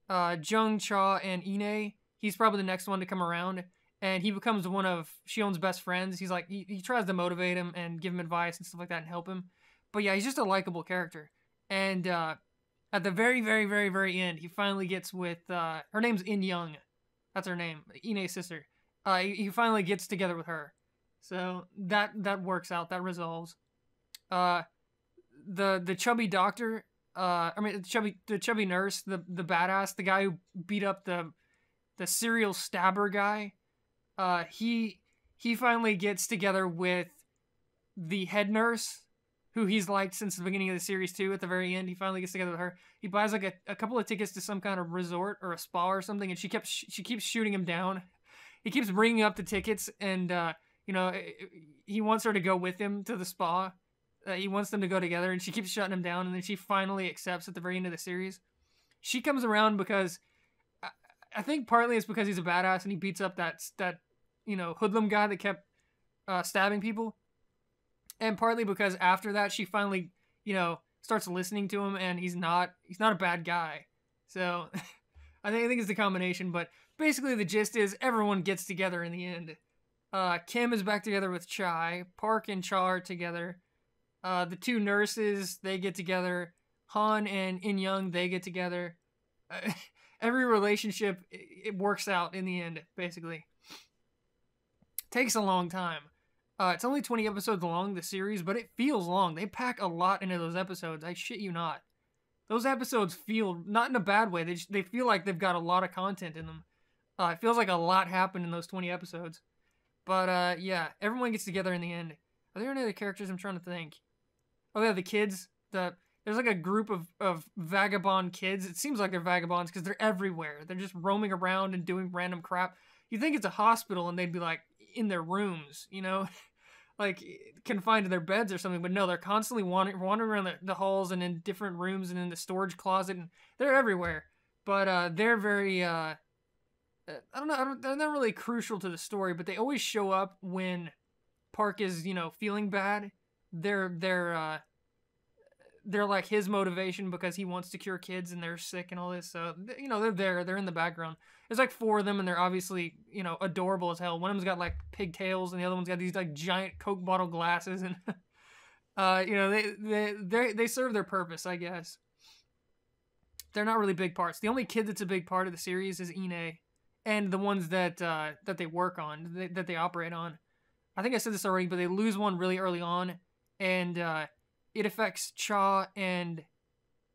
Jung, Cha, and Ine. He's probably the next one to come around, and he becomes one of shi-on's best friends. He's like, he tries to motivate him and give him advice and stuff like that and help him. But yeah, he's just a likable character. And at the very, very, very, very end, he finally gets with, her name's In-young. That's her name, Ine's sister. He finally gets together with her. So that works out, that resolves. The chubby doctor, the chubby nurse, the badass, the guy who beat up the serial stabber guy, he finally gets together with the head nurse, who he's liked since the beginning of the series too. At the very end, he finally gets together with her. He buys like a couple of tickets to some kind of resort or a spa or something, and she keeps shooting him down. He keeps bringing up the tickets, and he wants her to go with him to the spa. He wants them to go together, and she keeps shutting him down, and then she finally accepts at the very end of the series. She comes around because I think partly it's because he's a badass and he beats up that hoodlum guy that kept stabbing people. And partly because after that, she finally, starts listening to him, and he's not a bad guy. So I think it's the combination, but basically the gist is everyone gets together in the end. Kim is back together with Chai. Park and Cha are together. The two nurses, they get together. Han and In-young, they get together. Every relationship, it works out in the end, basically. Takes a long time. It's only 20 episodes long, the series, but it feels long. They pack a lot into those episodes. I shit you not. Those episodes feel, not in a bad way, they feel like they've got a lot of content in them. It feels like a lot happened in those 20 episodes. But, yeah, everyone gets together in the end. Are there any other characters I'm trying to think? Oh, yeah, the kids. There's like a group of vagabond kids. It seems like they're vagabonds because they're everywhere. They're just roaming around and doing random crap. You think it's a hospital and they'd be like in their rooms, like confined to their beds or something. But no, they're constantly wandering around the halls and in different rooms and in the storage closet. And they're everywhere. But they're very, I don't know, they're not really crucial to the story, but they always show up when Park is, feeling bad. They're like his motivation because he wants to cure kids and they're sick and all this. So, they're there. They're in the background. There's like four of them and they're obviously, adorable as hell. One of them's got like pigtails and the other one's got these like giant Coke bottle glasses. And, they serve their purpose, I guess. They're not really big parts. The only kid that's a big part of the series is Ine and the ones that they work on, that they operate on. I think I said this already, but they lose one really early on. And, it affects Cha and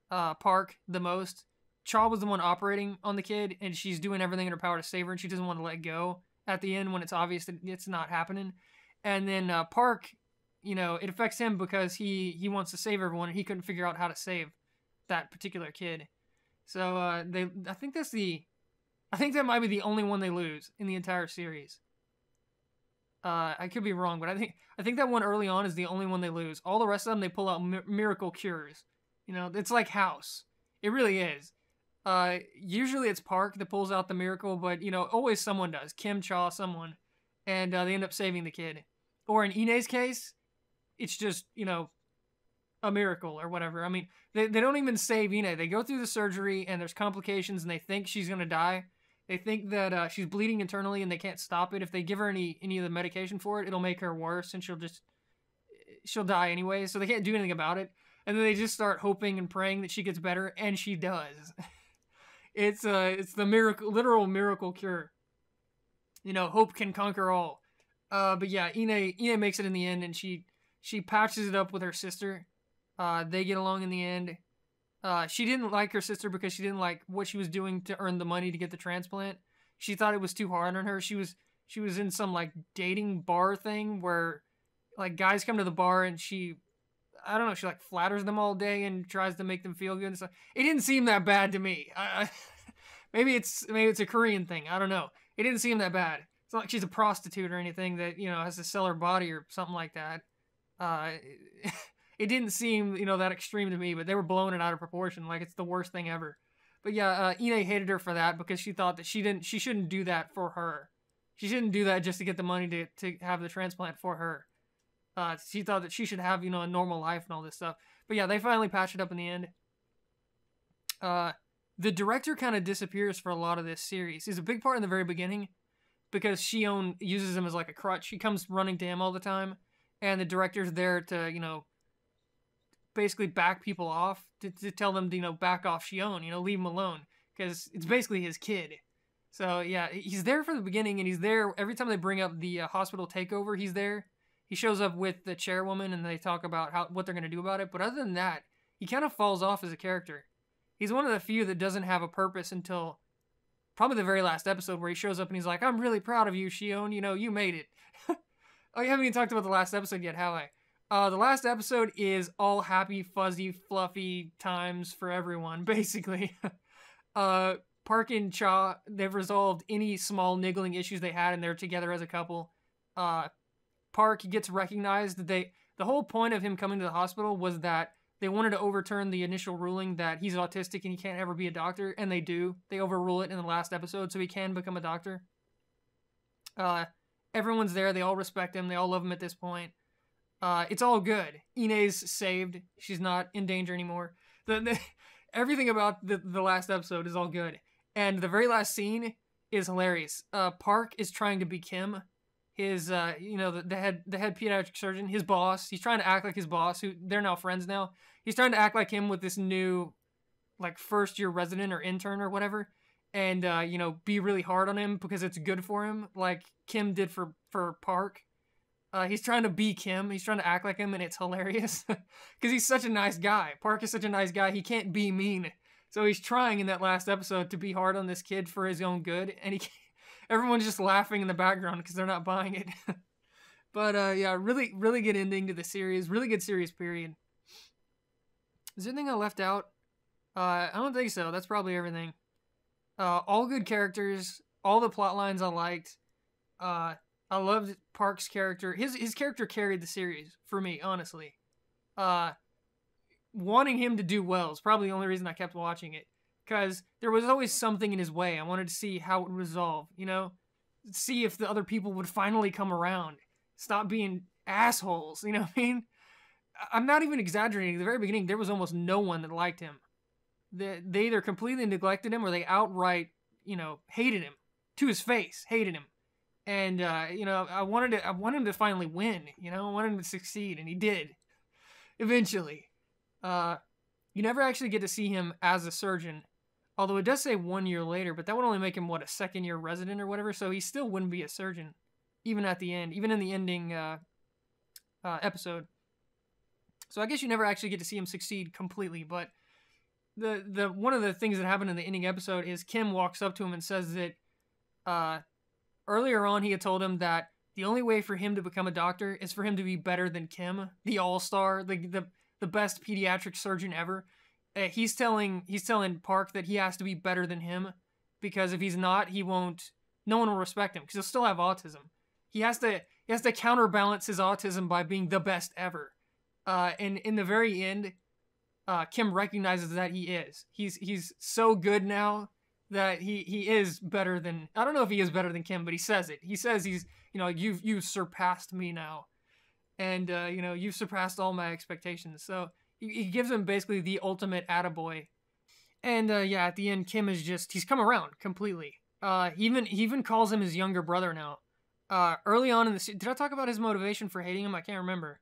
Park the most. Cha was the one operating on the kid, and she's doing everything in her power to save her, and she doesn't want to let go at the end when it's obvious that it's not happening. And then Park, it affects him because he wants to save everyone, and he couldn't figure out how to save that particular kid. So I think that might be the only one they lose in the entire series. I could be wrong, but I think that one early on is the only one they lose. All the rest of them, they pull out miracle cures. It's like House. It really is. Usually it's Park that pulls out the miracle, but, always someone does. Kim, Cha, someone. And they end up saving the kid. Or in Ine's case, it's just, a miracle or whatever. I mean, they don't even save Ine. They go through the surgery and there's complications and they think she's going to die. They think that she's bleeding internally and they can't stop it. If they give her any of the medication for it, it'll make her worse and she'll just, she'll die anyway, so they can't do anything about it. And then they just start hoping and praying that she gets better, and she does. It's the miracle, literal miracle cure. You know, hope can conquer all. But yeah, Ine makes it in the end, and she patches it up with her sister. They get along in the end. She didn't like her sister because she didn't like what she was doing to earn the money to get the transplant. She thought it was too hard on her. She was in some like dating bar thing where like guys come to the bar and she like flatters them all day and tries to make them feel good and stuff. It didn't seem that bad to me. Maybe it's a Korean thing. I don't know. It didn't seem that bad. It's not like she's a prostitute or anything that, you know, has to sell her body or something like that. It didn't seem, you know, that extreme to me, but they were blowing it out of proportion like it's the worst thing ever. But yeah, Ine hated her for that because she thought that she shouldn't do that for her. She shouldn't do that just to get the money to have the transplant for her. She thought that she should have, you know, a normal life and all this stuff. But yeah, they finally patched it up in the end. The director kind of disappears for a lot of this series. He's a big part in the very beginning because shi-on uses him as like a crutch. He comes running to him all the time, and the director's there to, you know, basically back people off, to tell them to, you know, back off shi-on, you know, leave him alone, because it's basically his kid. So yeah, he's there for the beginning, and he's there every time they bring up the hospital takeover. He's there. He shows up with the chairwoman, and they talk about what they're going to do about it. But other than that, he kind of falls off as a character. He's one of the few that doesn't have a purpose until probably the very last episode, where he shows up and he's like, "I'm really proud of you, shi-on. You know, you made it." Oh, you haven't even talked about the last episode yet, have I? The last episode is all happy, fuzzy, fluffy times for everyone, basically. Park and Cha, they've resolved any small niggling issues they had, and they're together as a couple. Park gets recognized. The whole point of him coming to the hospital was that they wanted to overturn the initial ruling that he's autistic and he can't ever be a doctor, and they do. They overrule it in the last episode, so he can become a doctor. Everyone's there. They all respect him. They all love him at this point. It's all good. Ine's saved. She's not in danger anymore. Everything about the last episode is all good. And the very last scene is hilarious. Park is trying to be Kim, his, you know, the head pediatric surgeon, his boss. He's trying to act like his boss, who they're now friends now. He's trying to act like him with this new, like, first-year resident or intern or whatever, and, you know, be really hard on him because it's good for him, like Kim did for Park. He's trying to be Kim. He's trying to act like him, and it's hilarious because he's such a nice guy. Park is such a nice guy. He can't be mean. So he's trying in that last episode to be hard on this kid for his own good, and everyone's just laughing in the background because they're not buying it. But yeah, really, really good ending to the series. Really good series, period. Is there anything I left out? I don't think so. That's probably everything. All good characters. All the plot lines I liked. I loved Park's character. His character carried the series for me, honestly. Wanting him to do well is probably the only reason I kept watching it. Because there was always something in his way. I wanted to see how it would resolve, you know? See if the other people would finally come around. Stop being assholes, you know what I mean? I'm not even exaggerating. At the very beginning, there was almost no one that liked him. They either completely neglected him or they outright, you know, hated him. To his face, hated him. And, you know, I wanted him to finally win, you know? I wanted him to succeed, and he did. Eventually. You never actually get to see him as a surgeon. Although it does say 1 year later, but that would only make him, what, a second-year resident or whatever? So he still wouldn't be a surgeon. Even at the end. Even in the ending episode. So I guess you never actually get to see him succeed completely, but the one of the things that happened in the ending episode is Kim walks up to him and says that earlier on he had told him that the only way for him to become a doctor is for him to be better than Kim, the all-star, the best pediatric surgeon ever. He's telling Park that he has to be better than him, because if he's not, no one will respect him, because he'll still have autism. He has to counterbalance his autism by being the best ever. And in the very end, Kim recognizes that he is. He's so good now that he is better than, I don't know if he is better than Kim, but he says it. He says he's, you know, you've surpassed me now. And, you know, you've surpassed all my expectations. So he gives him basically the ultimate attaboy. And, yeah, at the end, Kim is he's come around completely. He even calls him his younger brother now. Early on in the did I talk about his motivation for hating him? I can't remember.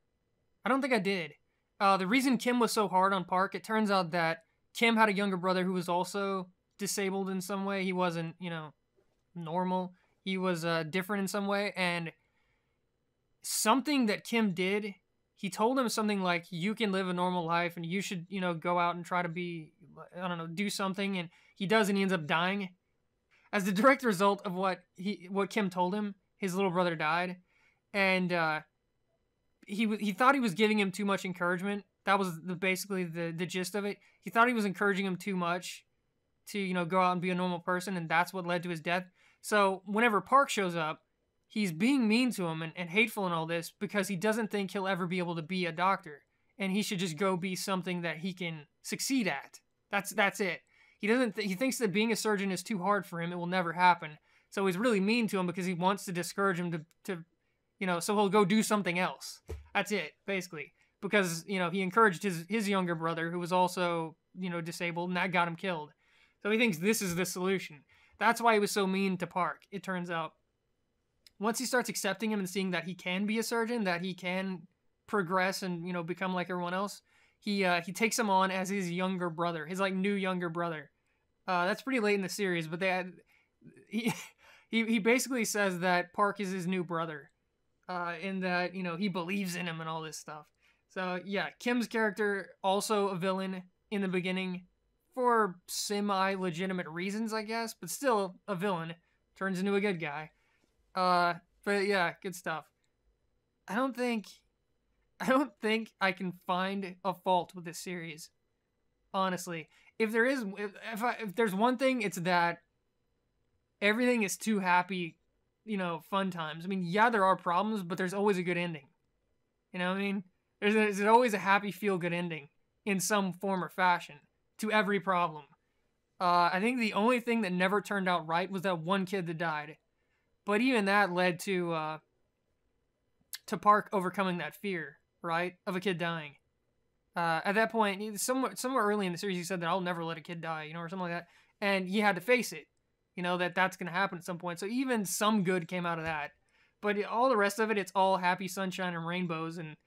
I don't think I did. The reason Kim was so hard on Park, it turns out that Kim had a younger brother who was also disabled in some way. He wasn't, normal. He was different in some way, and something that Kim did, he told him something like, you can live a normal life and you should, go out and try to be, I don't know, do something. And he does, and he ends up dying. As the direct result of what Kim told him, his little brother died. And he thought he was giving him too much encouragement. That was basically the gist of it. He thought he was encouraging him too much to, go out and be a normal person, and that's what led to his death. So whenever Park shows up, he's being mean to him and hateful and all this because he doesn't think he'll ever be able to be a doctor, and he should just go be something that he can succeed at. That's it. He thinks that being a surgeon is too hard for him. It will never happen. So he's really mean to him because he wants to discourage him to so he'll go do something else. That's it, basically. Because, he encouraged his younger brother, who was also, disabled, and that got him killed. So he thinks this is the solution. That's why he was so mean to Park, it turns out. Once he starts accepting him and seeing that he can be a surgeon, that he can progress and, become like everyone else, he takes him on as his younger brother, his, new younger brother. That's pretty late in the series, but he basically says that Park is his new brother, and that, he believes in him and all this stuff. So, yeah, Kim's character, also a villain in the beginning, for semi-legitimate reasons, I guess, but still a villain, turns into a good guy. But yeah, good stuff. I don't think I can find a fault with this series, honestly. If there's one thing, it's that everything is too happy, fun times. I mean, yeah, there are problems, but there's always a good ending. You know what I mean? There's always a happy, feel-good ending in some form or fashion to every problem. I think the only thing that never turned out right was that one kid that died. But even that led to Park overcoming that fear, right, of a kid dying. At that point, somewhere early in the series, he said that I'll never let a kid die, or something like that. And he had to face it, that's going to happen at some point. So even some good came out of that. But all the rest of it, it's all happy sunshine and rainbows. And,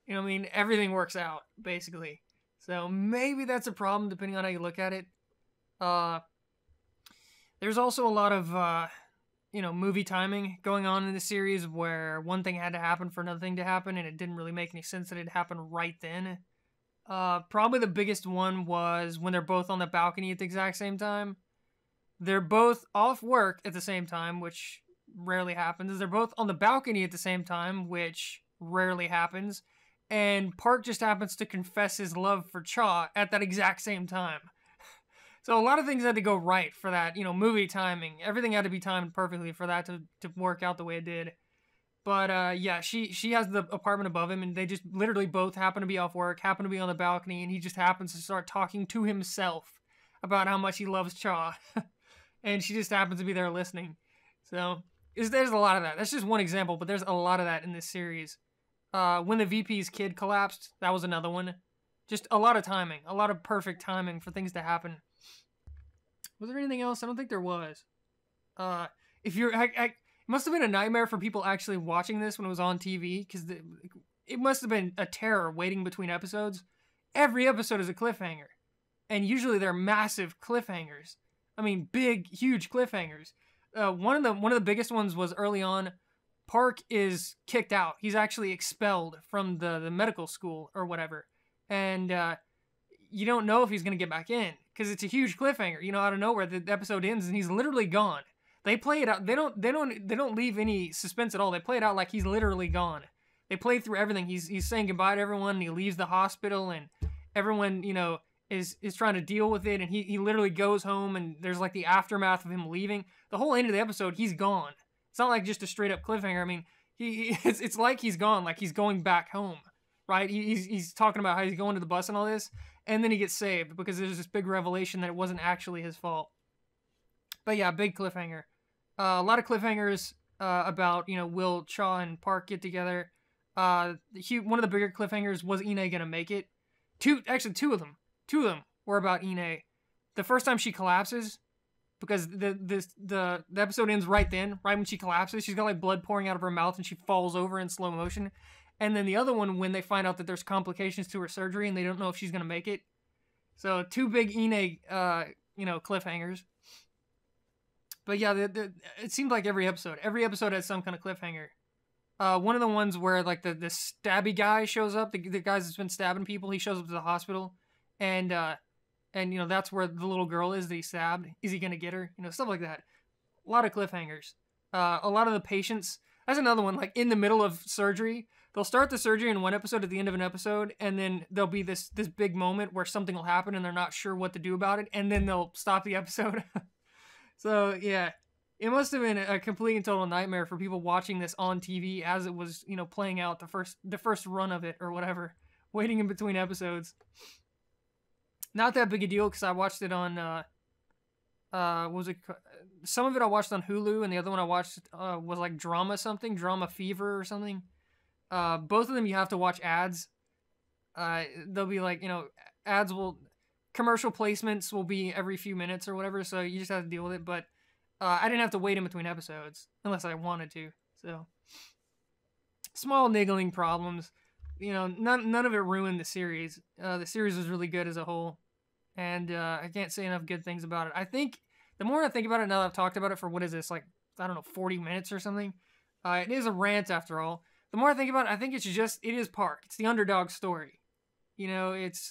everything works out, basically. So maybe that's a problem, depending on how you look at it. There's also a lot of, movie timing going on in the series where one thing had to happen for another thing to happen, and it didn't really make any sense that it happened right then. Probably the biggest one was when they're both on the balcony at the exact same time. They're both off work at the same time, which rarely happens. They're both on the balcony at the same time, which rarely happens. And Park just happens to confess his love for Cha at that exact same time. So a lot of things had to go right for that, movie timing. Everything had to be timed perfectly for that to work out the way it did. But yeah, she has the apartment above him, and they just literally both happen to be off work, happen to be on the balcony, and he just happens to start talking to himself about how much he loves Cha. And she just happens to be there listening. So there's a lot of that. That's just one example, but there's a lot of that in this series. When the VP's kid collapsed, that was another one. Just a lot of timing, a lot of perfect timing for things to happen. Was there anything else? I don't think there was. It must have been a nightmare for people actually watching this when it was on TV, because it must have been a terror waiting between episodes. Every episode is a cliffhanger, and usually they're massive cliffhangers. I mean, big, huge cliffhangers. One of the biggest ones was early on. Park is kicked out. He's actually expelled from the medical school or whatever, and you don't know if he's gonna get back in because it's a huge cliffhanger. Out of nowhere, the episode ends and he's literally gone. They play it out. They don't leave any suspense at all. They play it out like he's literally gone. They play through everything. He's saying goodbye to everyone. And he leaves the hospital, and everyone is trying to deal with it. And he literally goes home, and there's like the aftermath of him leaving. The whole end of the episode, he's gone. It's not like just a straight up cliffhanger. I mean, it's like he's gone, like he's going back home, right? He's talking about how he's going to the bus and all this, and then he gets saved because there's this big revelation that it wasn't actually his fault. But yeah, big cliffhanger. A lot of cliffhangers about, will Cha and Park get together. One of the bigger cliffhangers was Ine gonna make it. Two of them were about Ine. The first time she collapses, because the episode ends right then, right when she collapses. She's got like blood pouring out of her mouth, and she falls over in slow motion. and then the other one when they find out that there's complications to her surgery and they don't know if she's gonna make it. So 2 big Ine, cliffhangers. But yeah, it seemed like every episode has some kind of cliffhanger. One of the ones where like the stabby guy shows up, the guy that's been stabbing people, he shows up to the hospital, and that's where the little girl is that he stabbed. Is he gonna get her? Stuff like that. A lot of cliffhangers. A lot of the patients. That's another one. Like in the middle of surgery, they'll start the surgery in one episode at the end of an episode, and then there'll be this big moment where something will happen and they're not sure what to do about it, and then they'll stop the episode. So yeah, it must have been a complete and total nightmare for people watching this on TV as it was, playing out the first run of it or whatever, waiting in between episodes. Not that big a deal because I watched it on some of it I watched on Hulu, and the other one I watched was like Drama Fever or something. Both of them you have to watch ads. They'll be like, commercial placements will be every few minutes or whatever, so you just have to deal with it. But I didn't have to wait in between episodes unless I wanted to. So small niggling problems. None of it ruined the series. The series was really good as a whole, and I can't say enough good things about it. I think the more I think about it now that I've talked about it for, what is this, like, I don't know, 40 minutes or something? It is a rant after all. The more I think about it, I think it is Park. It's the underdog story. It's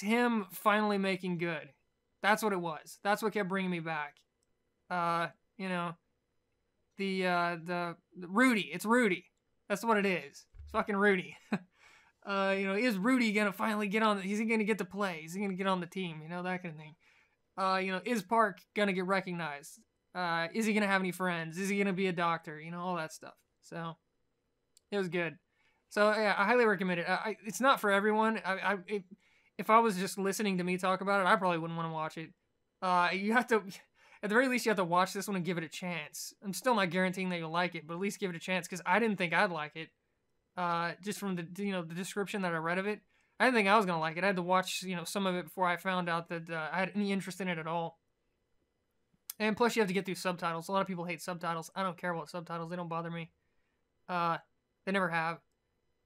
him finally making good. That's what it was. That's what kept bringing me back. The Rudy. It's Rudy. That's what it is. It's fucking Rudy. Is Rudy gonna finally get on? Is he gonna get to play? Is he gonna get on the team? That kind of thing. Is Park gonna get recognized? Is he gonna have any friends? Is he gonna be a doctor? All that stuff. So it was good. So yeah, I highly recommend it. It's not for everyone. If I was just listening to me talk about it, I probably wouldn't want to watch it. You have to, at the very least, you have to watch this one and give it a chance. I'm still not guaranteeing that you'll like it, but at least give it a chance, because I didn't think I'd like it. Just from the description that I read of it, I didn't think I was gonna like it. I had to watch some of it before I found out that I had any interest in it at all. And plus, you have to get through subtitles. A lot of people hate subtitles. I don't care about subtitles; they don't bother me. They never have.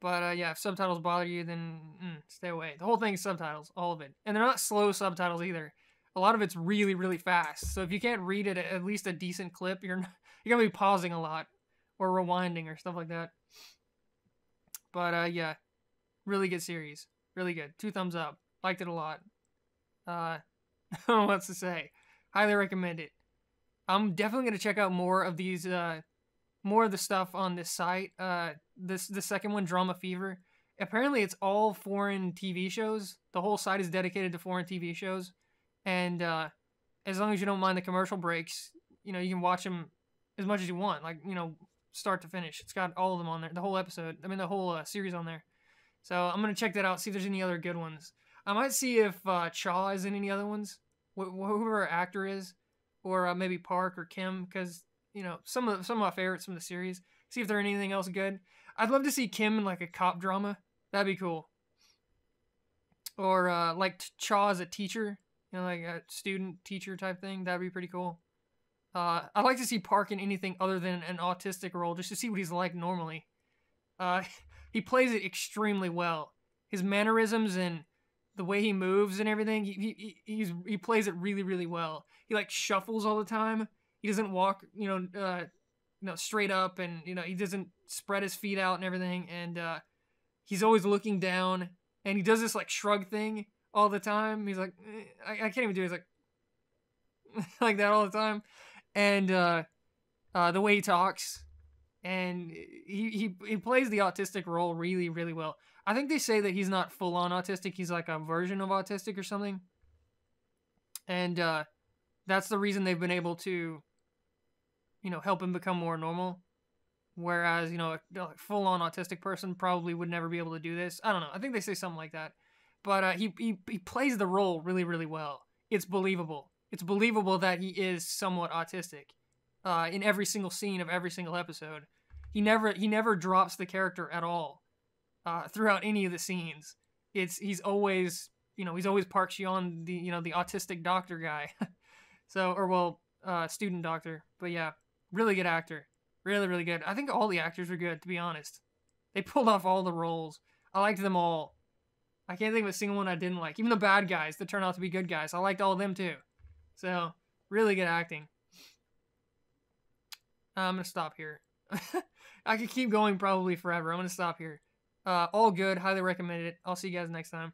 But yeah, if subtitles bother you, then stay away. The whole thing is subtitles, all of it. And they're not slow subtitles either. A lot of it's really, really fast. So if you can't read it at least a decent clip, you're going to be pausing a lot or rewinding or stuff like that. But yeah, really good series. Really good. 2 thumbs up. Liked it a lot. I don't know what else to say. Highly recommend it. I'm definitely going to check out more of these, more of the stuff on this site. The second one, Drama Fever. Apparently, it's all foreign TV shows. The whole site is dedicated to foreign TV shows, and as long as you don't mind the commercial breaks, you can watch them as much as you want, like start to finish. It's got all of them on there, the whole episode. I mean, the whole series on there. So I'm gonna check that out. See if there's any other good ones. I might see if Cha is in any other ones, whoever our actor is, or maybe Park or Kim, because some of my favorites from the series. See if there's anything else good. I'd love to see Kim in like a cop drama. That'd be cool. Or like Cha as a teacher, like a student teacher type thing. That'd be pretty cool. I'd like to see Park in anything other than an autistic role, just to see what he's like normally. He plays it extremely well. His mannerisms and the way he moves and everything, he plays it really, really well. He like shuffles all the time. He doesn't walk, straight up, and he doesn't spread his feet out and everything. And he's always looking down, and he does this like shrug thing all the time. He's like, I can't even do it. He's like, like that all the time. And the way he talks, and he plays the autistic role really, really well. I think they say that he's not full on autistic. He's like a version of autistic or something. And that's the reason they've been able to, help him become more normal. Whereas, a full-on autistic person probably would never be able to do this. I don't know. I think they say something like that. But he plays the role really, really well. It's believable. It's believable that he is somewhat autistic in every single scene of every single episode. He never drops the character at all throughout any of the scenes. He's always Park Shi-on, the autistic doctor guy. Student doctor. But yeah, really good actor. Really, really good. I think all the actors were good, to be honest. They pulled off all the roles. I liked them all. I can't think of a single one I didn't like. Even the bad guys that turned out to be good guys. I liked all of them too. So, really good acting. I'm going to stop here. I could keep going probably forever. I'm going to stop here. All good. Highly recommend it. I'll see you guys next time.